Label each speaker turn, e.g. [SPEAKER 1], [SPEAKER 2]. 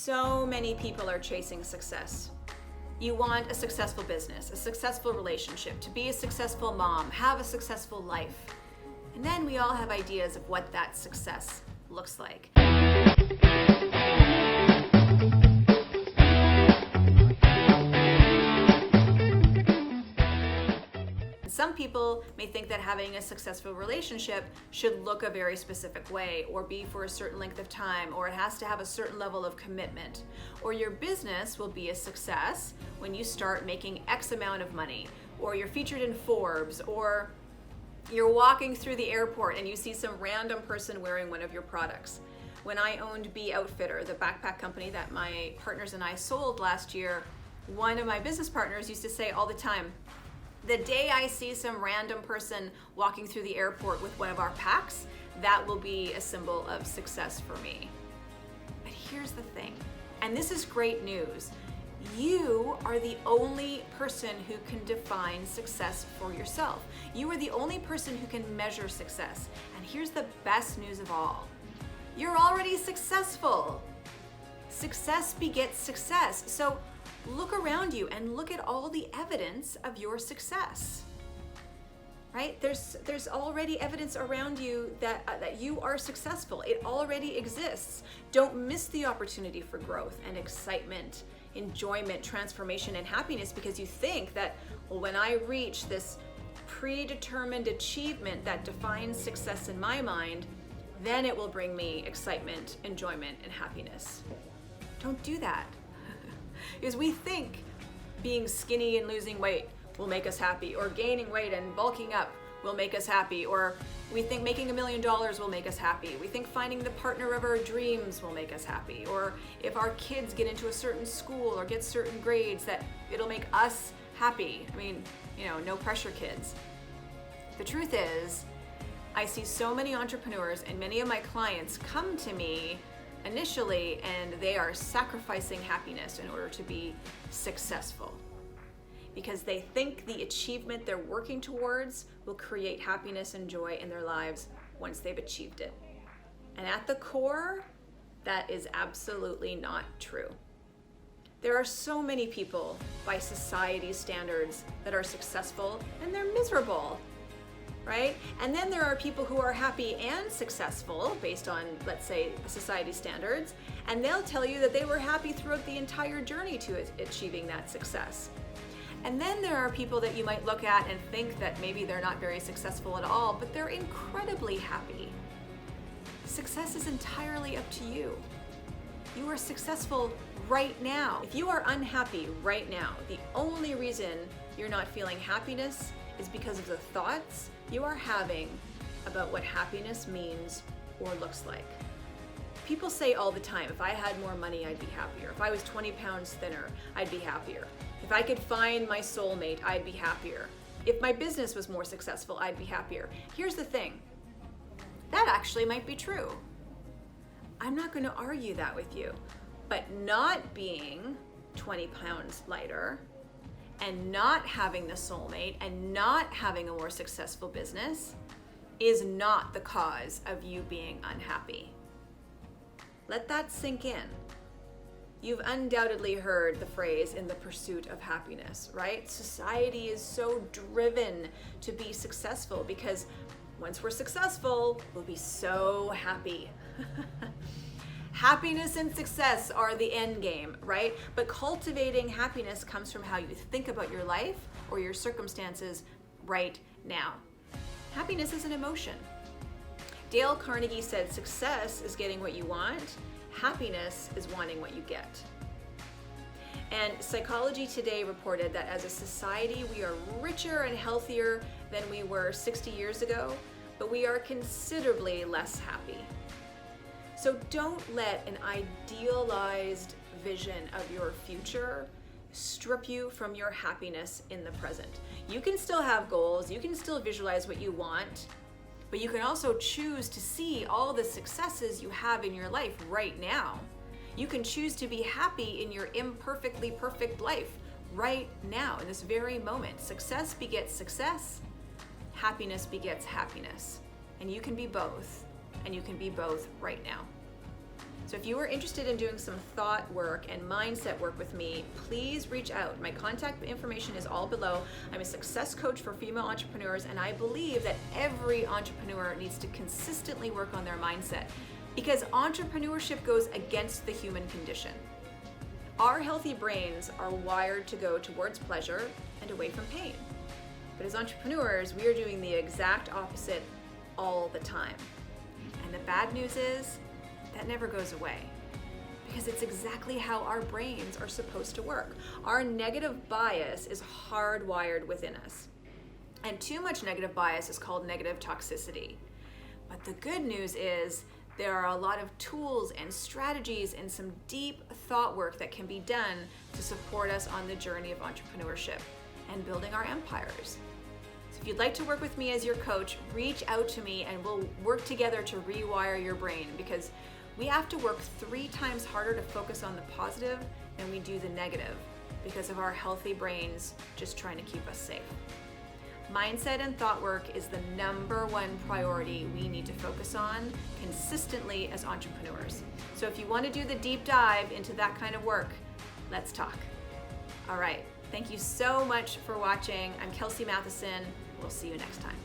[SPEAKER 1] So many people are chasing success. You want a successful business, a successful relationship, to be a successful mom, have a successful life. And then we all have ideas of what that success looks like. Some people may think that having a successful relationship should look a very specific way, or be for a certain length of time, or it has to have a certain level of commitment. Or your business will be a success when you start making X amount of money, or you're featured in Forbes, or you're walking through the airport and you see some random person wearing one of your products. When I owned Be Outfitter, the backpack company that my partners and I sold last year, one of my business partners used to say all the time, the day I see some random person walking through the airport with one of our packs, that will be a symbol of success for me. But here's the thing, and this is great news. You are the only person who can define success for yourself. You are the only person who can measure success. And here's the best news of all. You're already successful. Success begets success. So look around you and look at all the evidence of your success, right? There's already evidence around you that you are successful. It already exists. Don't miss the opportunity for growth and excitement, enjoyment, transformation, and happiness because you think that, well, when I reach this predetermined achievement that defines success in my mind, then it will bring me excitement, enjoyment, and happiness. Don't do that. Because we think being skinny and losing weight will make us happy, or gaining weight and bulking up will make us happy, or we think making $1 million will make us happy. We think finding the partner of our dreams will make us happy, or if our kids get into a certain school or get certain grades that it'll make us happy. I mean, no pressure, kids. The truth is, I see so many entrepreneurs and many of my clients come to me initially, and they are sacrificing happiness in order to be successful because they think the achievement they're working towards will create happiness and joy in their lives once they've achieved it. And at the core, that is absolutely not true. There are so many people by society's standards that are successful and they're miserable. Right? And then there are people who are happy and successful based on, let's say, society standards, and they'll tell you that they were happy throughout the entire journey to achieving that success. And then there are people that you might look at and think that maybe they're not very successful at all, but they're incredibly happy. Success is entirely up to you. You are successful right now. If you are unhappy right now, the only reason you're not feeling happiness is because of the thoughts you are having about what happiness means or looks like. People say all the time, if I had more money, I'd be happier. If I was 20 pounds thinner, I'd be happier. If I could find my soulmate, I'd be happier. If my business was more successful, I'd be happier. Here's the thing, that actually might be true. I'm not going to argue that with you, but not being 20 pounds lighter and not having the soulmate and not having a more successful business is not the cause of you being unhappy. Let that sink in. You've undoubtedly heard the phrase "in the pursuit of happiness," right? Society is so driven to be successful because once we're successful, we'll be so happy. Happiness and success are the end game, right? But cultivating happiness comes from how you think about your life or your circumstances right now. Happiness is an emotion. Dale Carnegie said, success is getting what you want. Happiness is wanting what you get. And Psychology Today reported that as a society, we are richer and healthier than we were 60 years ago, but we are considerably less happy. So don't let an idealized vision of your future strip you from your happiness in the present. You can still have goals, you can still visualize what you want, but you can also choose to see all the successes you have in your life right now. You can choose to be happy in your imperfectly perfect life right now, in this very moment. Success begets success, happiness begets happiness. And you can be both, and you can be both right now. So if you are interested in doing some thought work and mindset work with me, please reach out. My contact information is all below. I'm a success coach for female entrepreneurs, and I believe that every entrepreneur needs to consistently work on their mindset because entrepreneurship goes against the human condition. Our healthy brains are wired to go towards pleasure and away from pain. But as entrepreneurs, we are doing the exact opposite all the time. And the bad news is, that never goes away because it's exactly how our brains are supposed to work. Our negative bias is hardwired within us. And too much negative bias is called negative toxicity. But the good news is there are a lot of tools and strategies and some deep thought work that can be done to support us on the journey of entrepreneurship and building our empires. So if you'd like to work with me as your coach, reach out to me and we'll work together to rewire your brain because we have to work 3 times harder to focus on the positive than we do the negative because of our healthy brains just trying to keep us safe. Mindset and thought work is the #1 priority we need to focus on consistently as entrepreneurs. So if you want to do the deep dive into that kind of work, let's talk. All right, thank you so much for watching. I'm Kelsey Matheson. We'll see you next time.